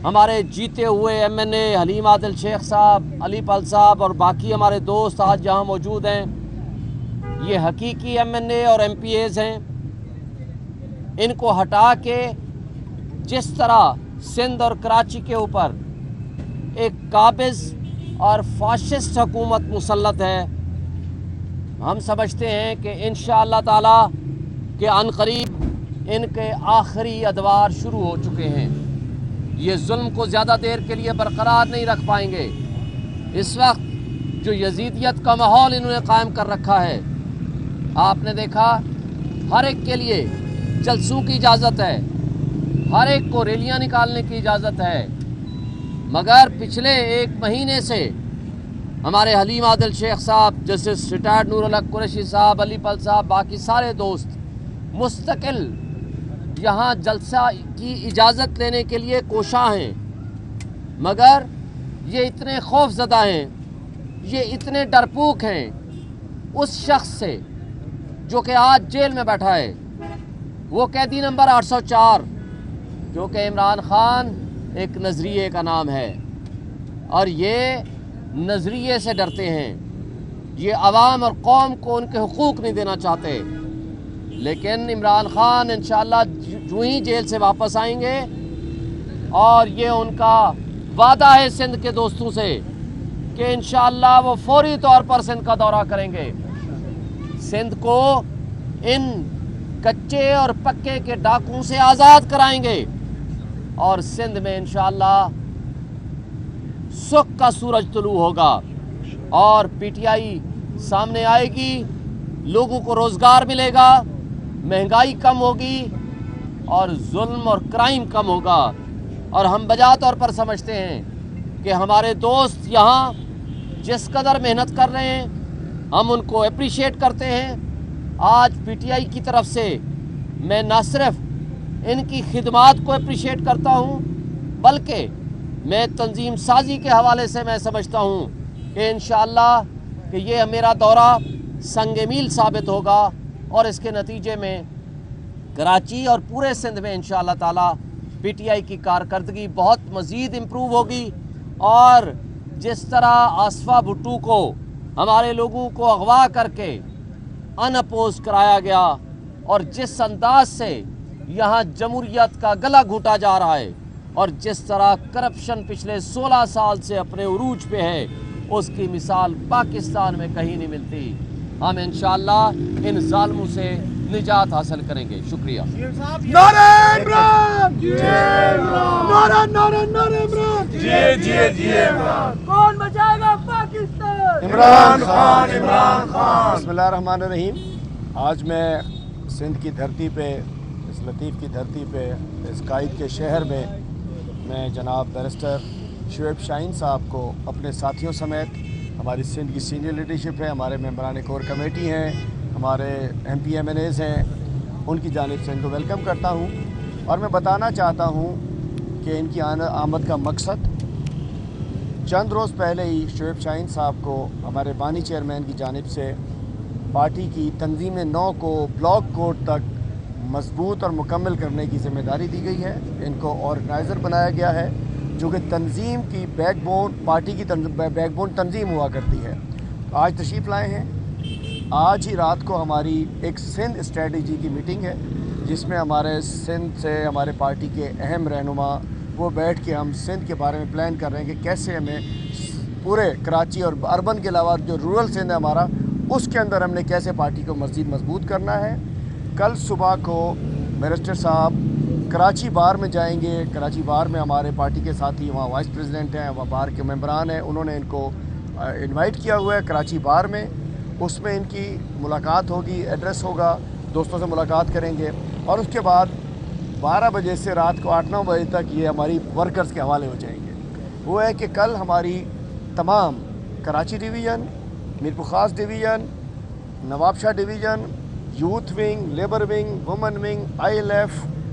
हमारे जीते हुए MNA हलीम आदिल शेख साहब, अली पल साहब और बाकी हमारे दोस्त आज यहाँ मौजूद हैं। ये हकीकी MNA और MPAs हैं। इनको हटा के जिस तरह सिंध और कराची के ऊपर एक काबिज और फाशिस्ट हुकूमत मुसल्लत है, हम समझते हैं कि इंशाअल्लाह ताला के अनकरीब इनके आखिरी अदवार शुरू हो चुके हैं। ये जुल्म को ज़्यादा देर के लिए बरकरार नहीं रख पाएंगे। इस वक्त जो यजीदियत का माहौल इन्होंने कायम कर रखा है, आपने देखा हर एक के लिए जलसों की इजाज़त है, हर एक को रैलियां निकालने की इजाज़त है, मगर पिछले एक महीने से हमारे हलीम आदिल शेख साहब, जस्टिस रिटायर्ड नूरुल हक कुरैशी साहब, अली पल साहब, बाकी सारे दोस्त मुस्तकिल यहाँ जलसा की इजाज़त लेने के लिए कोशां हैं, मगर ये इतने खौफज़दा हैं, ये इतने डरपोक हैं उस शख्स से जो कि आज जेल में बैठा है, वो कैदी नंबर 804, क्योंकि इमरान खान एक नज़रिए का नाम है और ये नज़रिए से डरते हैं। ये अवाम और कौम को उनके हुकूक नहीं देना चाहते। लेकिन इमरान खान इंशाअल्लाह जो ही जेल से वापस आएंगे, और ये उनका वादा है सिंध के दोस्तों से कि इंशाअल्लाह वो फौरी तौर पर सिंध का दौरा करेंगे, सिंध को इन कच्चे और पक्के के डाकुओं से आज़ाद कराएंगे और सिंध में इंशाअल्लाह सुख का सूरज तुलू होगा और PTI सामने आएगी, लोगों को रोज़गार मिलेगा, महंगाई कम होगी और जुल्म और क्राइम कम होगा। और हम बजा तौर पर समझते हैं कि हमारे दोस्त यहाँ जिस कदर मेहनत कर रहे हैं, हम उनको अप्रिशिएट करते हैं। आज PTI की तरफ से मैं न सिर्फ इनकी खिदमात को अप्रिशिएट करता हूँ, बल्कि मैं तंजीम साजी के हवाले से मैं समझता हूँ कि इंशाअल्लाह कि ये मेरा दौरा संग मील साबित होगा और इसके नतीजे में कराची और पूरे सिंध में इंशाअल्लाह ताला PTI की कारकर्दगी बहुत मज़ीद इम्प्रूव होगी। और जिस तरह आसफा भुट्टो को हमारे लोगों को अगवा करके अनअपोज कराया गया और जिस अंदाज से यहाँ जमहूरियत का गला घूटा जा रहा है और जिस तरह करप्शन पिछले 16 साल से अपने उरूज पे है, उसकी मिसाल पाकिस्तान में कहीं नहीं मिलती। हम इंशाअल्लाह इन जालिमों से निजात हासिल करेंगे। शुक्रिया। नारे इमरान! नारे नारे नारे इमरान! जी इमरान! कौन बचाएगा पाकिस्तान? इमरान खान, इमरान खान। बिस्मिल्लाहिर्रहमानिर्रहीम। आज मैं सिंध की धरती पे, इस लतीफ़ की धरती पे, इस कायद के शहर में मैं जनाब बैरिस्टर शुएब शाहीन साहब को अपने साथियों समेत, हमारी सिंध की सीनियर लीडरशिप है, हमारे मेंबरान कोर कमेटी हैं, हमारे MP MNAs हैं, उनकी जानिब से इनको वेलकम करता हूँ। और मैं बताना चाहता हूँ कि इनकी आमद का मकसद, चंद रोज़ पहले ही शुएब शाहीन साहब को हमारे बानी चेयरमैन की जानिब से पार्टी की तंजीम 9 को ब्लॉक कोर्ट तक मजबूत और मुकम्मल करने की ज़िम्मेदारी दी गई है। इनको ऑर्गेनाइज़र बनाया गया है, जो कि तंजीम की बैकबोन, पार्टी की बैकबोन तंजीम हुआ करती है। आज तशरीफ़ लाए हैं। आज ही रात को हमारी एक सिंध स्ट्रेटजी की मीटिंग है, जिसमें हमारे सिंध से हमारे पार्टी के अहम रहनुमा वो बैठ के हम सिंध के बारे में प्लान कर रहे हैं कि कैसे हमें पूरे कराची और अर्बन के अलावा जो रूरल सिंध है हमारा, उसके अंदर हमने कैसे पार्टी को मज़ीद मजबूत करना है। कल सुबह को बैरिस्टर साहब कराची बार में जाएंगे। कराची बार में हमारे पार्टी के साथी वहाँ वाइस प्रेसिडेंट हैं, वहाँ बार के मेंबरान हैं, उन्होंने इनको इनवाइट किया हुआ है कराची बार में। उसमें इनकी मुलाकात होगी, एड्रेस होगा, दोस्तों से मुलाकात करेंगे और उसके बाद 12 बजे से रात को 8-9 बजे तक ये हमारी वर्कर्स के हवाले हो जाएंगे। वो है कि कल हमारी तमाम कराची डिवीज़न, मीरपुर ख़ास division, Nawabshah division, youth wing, labour wing, women wing, ILF,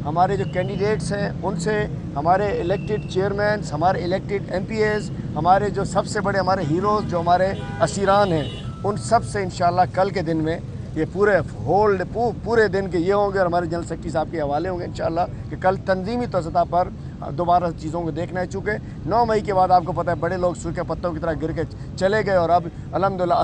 हमारे जो कैंडिडेट्स हैं उनसे, हमारे इलेक्टेड चेयरमैन्स, हमारे इलेक्टेड MPAs, हमारे जो सबसे बड़े हमारे हीरोज़ जो हमारे असीरान हैं, उन सब से इंशाअल्लाह कल के दिन में ये पूरे दिन के ये होंगे और हमारे जनरल सेक्रेटरी साहब के हवाले होंगे इंशाअल्लाह कि कल तंजीमी सतह पर दोबारा चीज़ों को देखना है। चूँकि 9 मई के बाद आपको पता है बड़े लोग सूखे पत्तों की तरह गिर के चले गए और अब अल्हम्दुलिल्लाह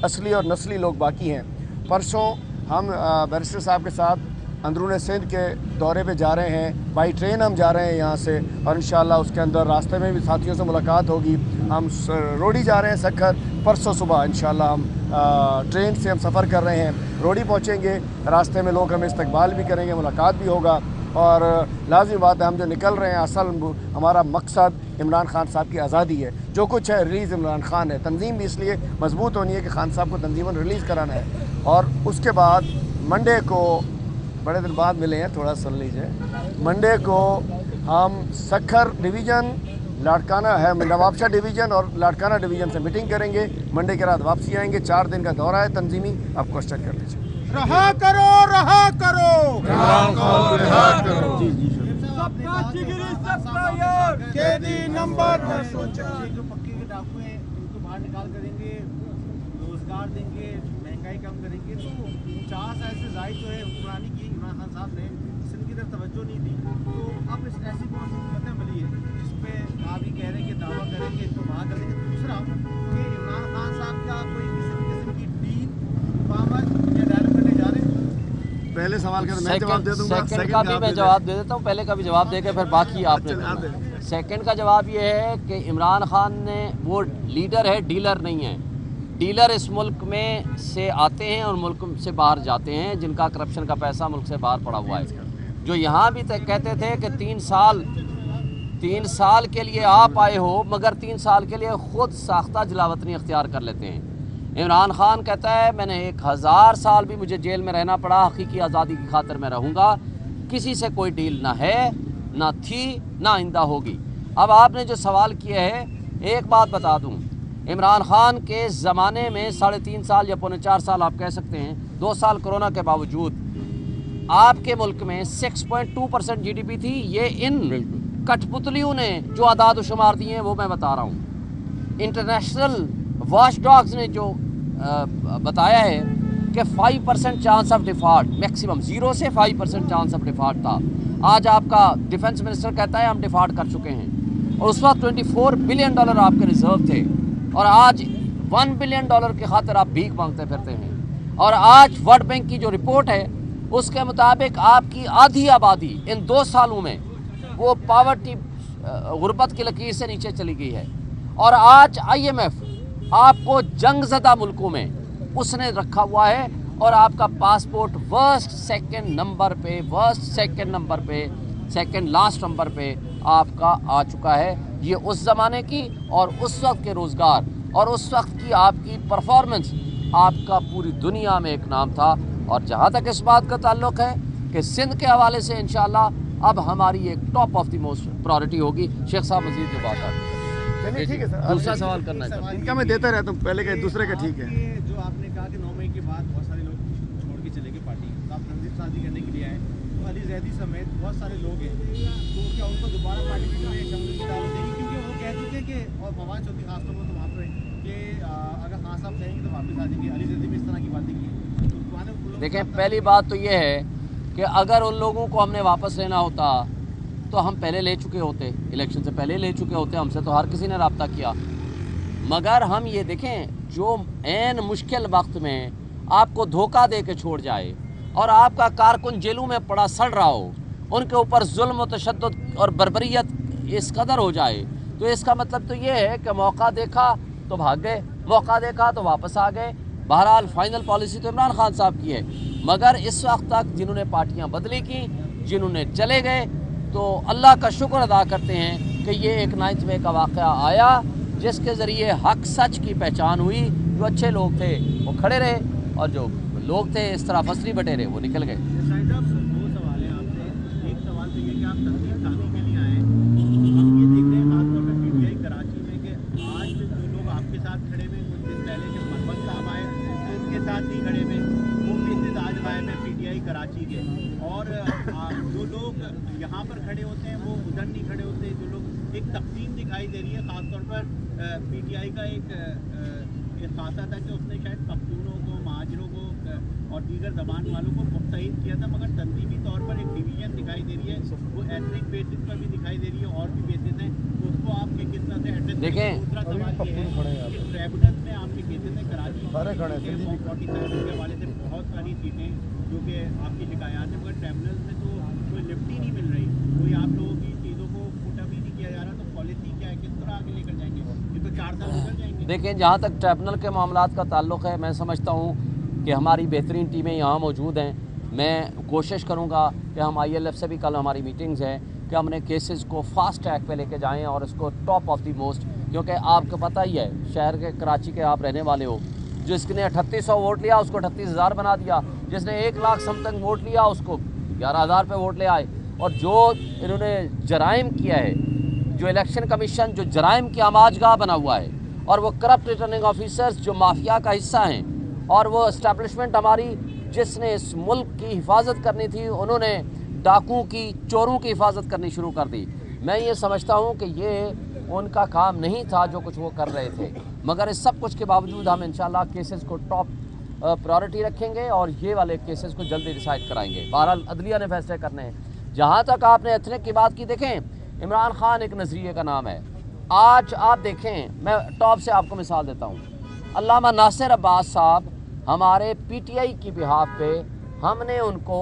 असली और नस्ली लोग बाकी हैं। परसों हम बैरिस्टर साहब के साथ अंदरून सिंध के दौरे पे जा रहे हैं, बाई ट्रेन हम जा रहे हैं यहाँ से, और इंशाअल्लाह उसके अंदर रास्ते में भी साथियों से मुलाकात होगी। हम रोडी जा रहे हैं सखर, परसों सुबह इंशाअल्लाह हम ट्रेन से हम सफ़र कर रहे हैं, रोडी पहुँचेंगे। रास्ते में लोग हमें इस्तकबाल भी करेंगे, मुलाकात भी होगा, और लाज़मी बात है हम जो निकल रहे हैं असल हमारा मकसद इमरान खान साहब की आज़ादी है। जो कुछ है रिलीज़ इमरान खान है। तंजीम भी इसलिए मजबूत होनी है कि खान साहब को तंजीमन रिलीज़ कराना है। और उसके बाद मंडे को, बड़े दिन बाद मिले हैं, थोड़ा सुन लीजिए, मंडे को हम सखर डिवीज़न, लाड़काना है, नवाबशाह डिवीज़न और लाड़काना डिवीज़न से मीटिंग करेंगे। मंडे के रात वापसी आएंगे। 4 दिन का दौरा है तंजीमी, आप क्वेश्चन कर लीजिए। रहा करो, रहा करो, इमरान खान को रिहा करो। सबका जिगरी, सबका यार, कैदी नंबर 10। जो पक्के के डाकू हैं उनको बाहर निकाल करेंगे, रोजगार देंगे, महंगाई कम करेंगे। तो 50 ऐसे जायद जो है हुक्मरानी की इमरान खान साहब ने सिंध की तरफ तवज्जो नहीं दी। तो अब इस ऐसी कौन सी हुकूमतें मिली है जिसपे आप ही कह रहे हैं कि दावा करेंगे, इसको बाहर कर देंगे। दूसरा कि इमरान खान साहब का कोई किसी भी किस्म की डील, मुफाहमत या डायलॉग करने जा रहे हैं? पहले सवाल का मैं जवाब दे दूंगा, सेकंड का भी मैं जवाब दे देता हूँ। पहले का भी जवाब देके फिर बाकी आपने अच्छा, देना। सेकंड का जवाब ये है कि इमरान खान ने, वो लीडर है, डीलर नहीं है। डीलर इस मुल्क में से आते हैं और मुल्क से बाहर जाते हैं, जिनका करप्शन का पैसा मुल्क से बाहर पड़ा हुआ है। जो यहाँ भी कहते थे कि 3 साल के लिए आप आए हो, मगर 3 साल के लिए ख़ुद साख्ता जलावतनी अख्तियार कर लेते हैं। इमरान खान कहता है मैंने 1000 साल भी मुझे जेल में रहना पड़ा, हकीकी आज़ादी की खातिर मैं रहूँगा। किसी से कोई डील ना है, ना थी, ना आइंदा होगी। अब आपने जो सवाल किया है, एक बात बता दूँ, इमरान खान के ज़माने में 3.5 साल या 4 साल आप कह सकते हैं, 2 साल कोरोना के बावजूद आपके मुल्क में 6.2% GDP थी। ये इन कठपुतलियों ने जो आदाद व शुमार दिए हैं वो मैं बता रहा हूँ। इंटरनेशनल वॉच डॉग्स ने जो बताया है कि 5% चांस ऑफ डिफ़ॉल्ट, मैक्सिमम 0 से 5% चांस ऑफ डिफ़ॉल्ट था। आज आपका डिफेंस मिनिस्टर कहता है हम डिफ़ॉल्ट कर चुके हैं, और उस वक्त $24 बिलियन आपके रिजर्व थे, और आज $1 बिलियन की खातिर आप भीख मांगते फिरते हैं। और आज वर्ल्ड बैंक की जो रिपोर्ट है उसके मुताबिक आपकी आधी आबादी इन 2 सालों में वो पावर्टी, गुर्बत की लकीर से नीचे चली गई है। और आज IMF आपको जंगज़दा मुल्कों में उसने रखा हुआ है, और आपका passport worst second last number पे आपका आ चुका है। ये उस ज़माने की और उस वक्त के रोज़गार और उस वक्त की आपकी परफॉर्मेंस, आपका पूरी दुनिया में एक नाम था। और जहाँ तक इस बात का ताल्लुक़ है कि सिंध के हवाले से इंशाअल्लाह अब हमारी एक top of the most priority होगी। शेख साहब मज़ीद जो बात है, ठीक है सर, दूसरा सवाल करना है। इनका मैं देता रहता हूँ, पहले का दूसरे का ठीक है। जो आपने कहा कि 9 मई के बाद बहुत सारे लोग छोड़ के चले गए पार्टी, तो आप तंजीम साजी करने के लिए आए, तो अली जैदी समेत बहुत सारे लोग हैं, तो क्या उनको दोबारा पार्टी में शमूलियत की दावत देंगे? क्योंकि वो कह चुके हैं कि, और मवाद चौधरी खासतौर पर तो वहाँ पर कि अगर खान साहब कहेंगे तो वापस आ जाएंगे। अली जैदी में इस तरह की बातें की। देखें, पहली बात तो ये है कि अगर उन लोगों को हमने वापस लेना होता तो हम पहले ले चुके होते, इलेक्शन से पहले ले चुके होते। हमसे तो हर किसी ने रब्ता किया, मगर हम ये देखें जो ऐन मुश्किल वक्त में आपको धोखा दे के छोड़ जाए और आपका कारकुन जेलों में पड़ा सड़ रहा हो, उनके ऊपर जुल्म व तशद्दुद और बर्बरियत इस कदर हो जाए, तो इसका मतलब तो ये है कि मौका देखा तो भाग गए, मौका देखा तो वापस आ गए। बहरहाल फाइनल पॉलिसी तो इमरान खान साहब की है, मगर इस वक्त तक जिन्होंने पार्टियां बदली की, जिन्होंने चले गए, तो अल्लाह का शुक्र अदा करते हैं कि ये एक 9 मई का वाक़या आया जिसके ज़रिए हक सच की पहचान हुई। जो अच्छे लोग थे वो खड़े रहे, और जो लोग थे इस तरह फसली बटेरे वो निकल गए। दो सवाल हैं आपसे। एक सवाल तो ये कि आप तहसील खाने के लिए आए, हम ये देख रहे हैं खासतौर पर PTI कराची में कि आज जो लोग आपके साथ खड़े हुए, कुछ दिन पहले जब मनमत साहब आए तो उनके साथ नहीं खड़े हुए, वो फेसेज आज गायब है PTI कराची के। और जो लोग यहाँ पर खड़े होते हैं वो उधर नहीं खड़े होते। जो लोग, एक तकसीम दिखाई दे रही है खासतौर पर PTI का एक खाता था कि उसने शायद पख्तूनों को, महाजरों को और दीगर ज़बान वालों को मुत्तहिद किया था, मगर तंजीमी तौर पर एक डिवीजन दिखाई दे रही है, वो एथनिक बेसिस पर भी दिखाई दे रही है और भी बेसिस हैं, तो उसको आप किस तरह से एड्रेस देखें, दूसरा सवाल ये है कि ट्राइब्यूनल में आपके केसेस हैं कराची के 47 के हवाले से बहुत सारी सीटें जो कि आपकी शिकायत है, मगर ट्राइब्यूनल में तो कोई लिफ्ट ही नहीं मिल रही, कोई आप लोगों की चीज़ों को फुटा भी नहीं किया जा रहा, तो पॉलिसी क्या है, किस तरह आगे लेकर जाएंगे? ये तो 4 साल गुजर जाएंगे। देखें, जहाँ तक ट्राइब्यूनल के मामलात का ताल्लुक़ है, मैं समझता हूँ कि हमारी बेहतरीन टीमें यहाँ मौजूद हैं। मैं कोशिश करूँगा कि हम ILF से भी कल हमारी मीटिंग्स हैं कि हमने केसेस को फास्ट ट्रैक पे लेके जाएं और इसको टॉप ऑफ दी मोस्ट, क्योंकि आपको पता ही है, शहर के कराची के आप रहने वाले हो, जिसने 3800 वोट लिया उसको 38,000 बना दिया, जिसने 1 लाख समथिंग वोट लिया उसको 11,000 पे वोट ले आए। और जो इन्होंने जराइम किया है, जो इलेक्शन कमीशन जो जराइम की आमाजगाह बना हुआ है, और वो करप्ट रिटर्निंग ऑफिसर्स जो माफिया का हिस्सा हैं, और वो इस्टेब्लिशमेंट हमारी जिसने इस मुल्क की हिफाजत करनी थी, उन्होंने डाकू की, चोरों की हिफाजत करनी शुरू कर दी। मैं ये समझता हूँ कि ये उनका काम नहीं था जो कुछ वो कर रहे थे, मगर इस सब कुछ के बावजूद हम इंशाल्लाह केसेस को टॉप प्रायोरिटी रखेंगे और ये वाले केसेस को जल्दी डिसाइड कराएंगे। बहरहाल अदलिया ने फैसले करने हैं। जहाँ तक आपने एथनिक की बात की, देखें, इमरान खान एक नज़रिए का नाम है। आज आप देखें, मैं टॉप से आपको मिसाल देता हूँ, अल्लामा नासिर अब्बास साहब हमारे PTI की बिहाफ पे हमने उनको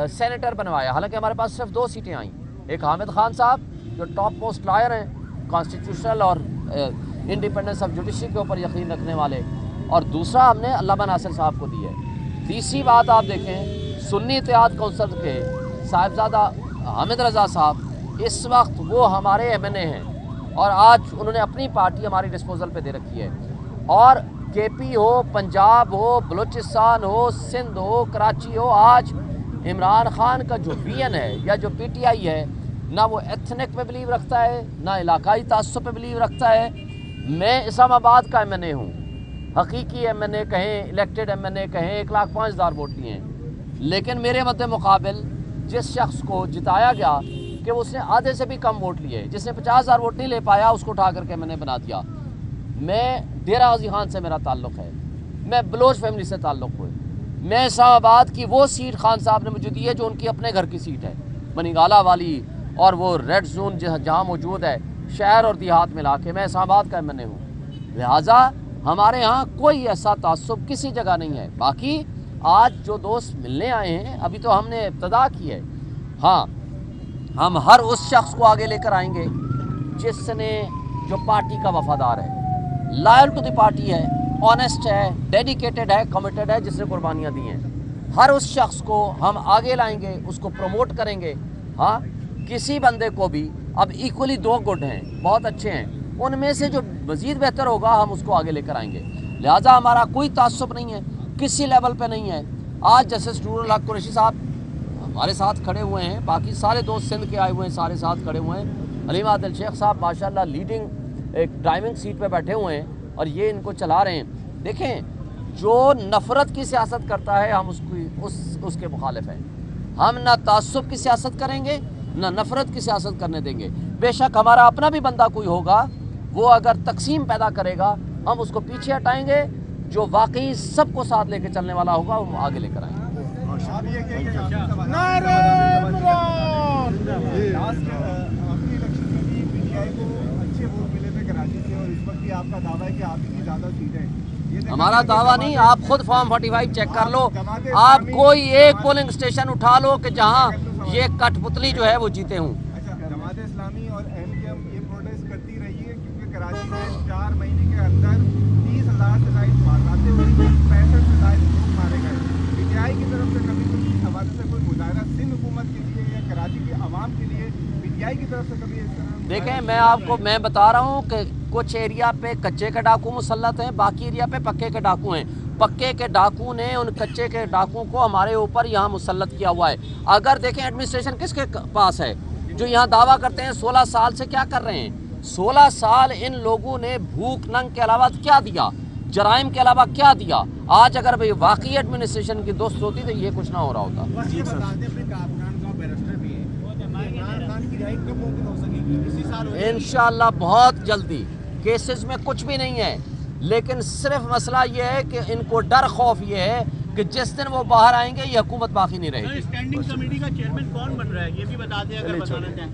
सेनेटर बनवाया, हालांकि हमारे पास सिर्फ 2 सीटें आईं। एक हामिद खान साहब जो टॉप मोस्ट लॉयर हैं, कॉन्स्टिट्यूशनल और इंडिपेंडेंस ऑफ जुडिशरी के ऊपर यकीन रखने वाले, और दूसरा हमने अल्लामा नासिर साहब को दी है। तीसरी बात आप देखें, सुन्नी इत्तेहाद कौंसिल के साहिबजादा हामिद रज़ा साहब, इस वक्त वो हमारे MNA हैं और आज उन्होंने अपनी पार्टी हमारी डिस्पोजल पे दे रखी है। और KP हो, पंजाब हो, बलूचिस्तान हो, सिंध हो, कराची हो, आज इमरान खान का जो VN है या जो PTI है, ना वो एथनिक पे बिलीव रखता है, ना इलाकाई तासुब पे बिलीव रखता है। मैं इस्लामाबाद का MNA हूँ, हकीकी MNA कहें, इलेक्टेड MNA कहें, 1,05,000 वोट लिए हैं, लेकिन मेरे मद्दे मुकाबिल जिस शख्स को जिताया गया कि उसने आधे से भी कम वोट लिए, जिसने 50,000 वोट नहीं ले पाया, उसको उठा करके मैंने बना दिया। मैं डेरा गाजी खान से मेरा ताल्लुक़ है, मैं बलोच फैमिली से ताल्लुक़ हुए, मैं इस्लामाबाद की वो सीट खान साहब ने मुझे दी है जो उनकी अपने घर की सीट है, बनीगाला वाली, और वो रेड जोन जहाँ मौजूद है, शहर और देहात मिला के मैं इस्लामाबाद का MNA हूँ। लिहाजा हमारे यहाँ कोई ऐसा तासुब किसी जगह नहीं है। बाकी आज जो दोस्त मिलने आए हैं, अभी तो हमने इब्तदा की है, हाँ, हम हर उस शख्स को आगे लेकर आएंगे जिसने जो पार्टी का वफादार है, लॉयल टू द पार्टी है, ऑनेस्ट है, डेडिकेटेड है, कमिटेड है, जिसने कुर्बानियाँ दी हैं। हर उस शख्स को हम आगे लाएंगे, उसको प्रमोट करेंगे। हाँ, किसी बंदे को भी अब इक्वली 2 गुड हैं, बहुत अच्छे हैं, उनमें से जो मज़ीद बेहतर होगा हम उसको आगे लेकर आएंगे। लिहाजा हमारा कोई तासुब नहीं है, किसी लेवल पे नहीं है। आज जस्टिस नूरुल हक कुरैशी साहब हमारे साथ खड़े हुए हैं, बाकी सारे दोस्त सिंध के आए हुए हैं, सारे साथ खड़े हुए हैं। हलीम आदिल शेख साहब माशाल्लाह लीडिंग एक ड्राइविंग सीट पे बैठे हुए हैं और ये इनको चला रहे हैं। देखें, जो नफ़रत की सियासत करता है हम उसके मुखालिफ हैं। हम ना तासुब की सियासत करेंगे, ना नफ़रत की सियासत करने देंगे। बेशक हमारा अपना भी बंदा कोई होगा, वो अगर तकसीम पैदा करेगा हम उसको पीछे हटाएंगे, जो वाकई सबको साथ लेके चलने वाला होगा वो आगे लेकर आएंगे। नारे इमरान। लास्ट आखिरी इलेक्शन में भी PTI को अच्छे वोट मिले थे कराची से, और इस वक्त भी आपका दावा है कि आप ही की ज़्यादा सीटें। हमारा दावा नहीं, आप खुद फॉर्म 45 चेक कर लो, आप कोई एक पोलिंग स्टेशन उठा लो कि जहां ये कठपुतली जो है वो जीते हूँ। अच्छा, जमात इस्लामी और MKM ये प्रोटेस्ट करती रही है क्योंकि कराची में 4 महीने के अंदर 30,000 से ज़ायद वारदातें हुई, 65 से ज़ायद लोग मारे गए। PTI की तरफ से कभी कुछ हवाले से कोई मुजाहरा सिंध हुकूमत के लिए या कराची के अवाम के लिए PTI की तरफ से कभी? देखें, मैं बता रहा हूँ कि कुछ एरिया पे कच्चे के डाकू मुसल्लत हैं, बाकी एरिया पे पक्के के डाकू हैं। पक्के के डाकू ने उन कच्चे के डाकू को हमारे ऊपर यहाँ मुसल्लत किया हुआ है। अगर देखें एडमिनिस्ट्रेशन किसके पास है, जो यहाँ दावा करते हैं 16 साल से क्या कर रहे हैं। 16 साल इन लोगों ने भूख नंग के अलावा क्या दिया, जराइम के अलावा क्या दिया। आज अगर भाई वाकई एडमिनिस्ट्रेशन की दोस्त होती तो ये कुछ ना हो रहा होता। इंशाअल्लाह बहुत जल्दी। केसेस में कुछ भी नहीं है, लेकिन सिर्फ मसला ये है कि इनको डर खौफ ये है کہ جس دن وہ باہر آئیں گے یہ حکومت باقی نہیں رہے گی. اسٹینڈنگ کمیٹی کا چیئرمین کون بن رہا ہے یہ بھی بتا دیں اگر بتانا چاہیں.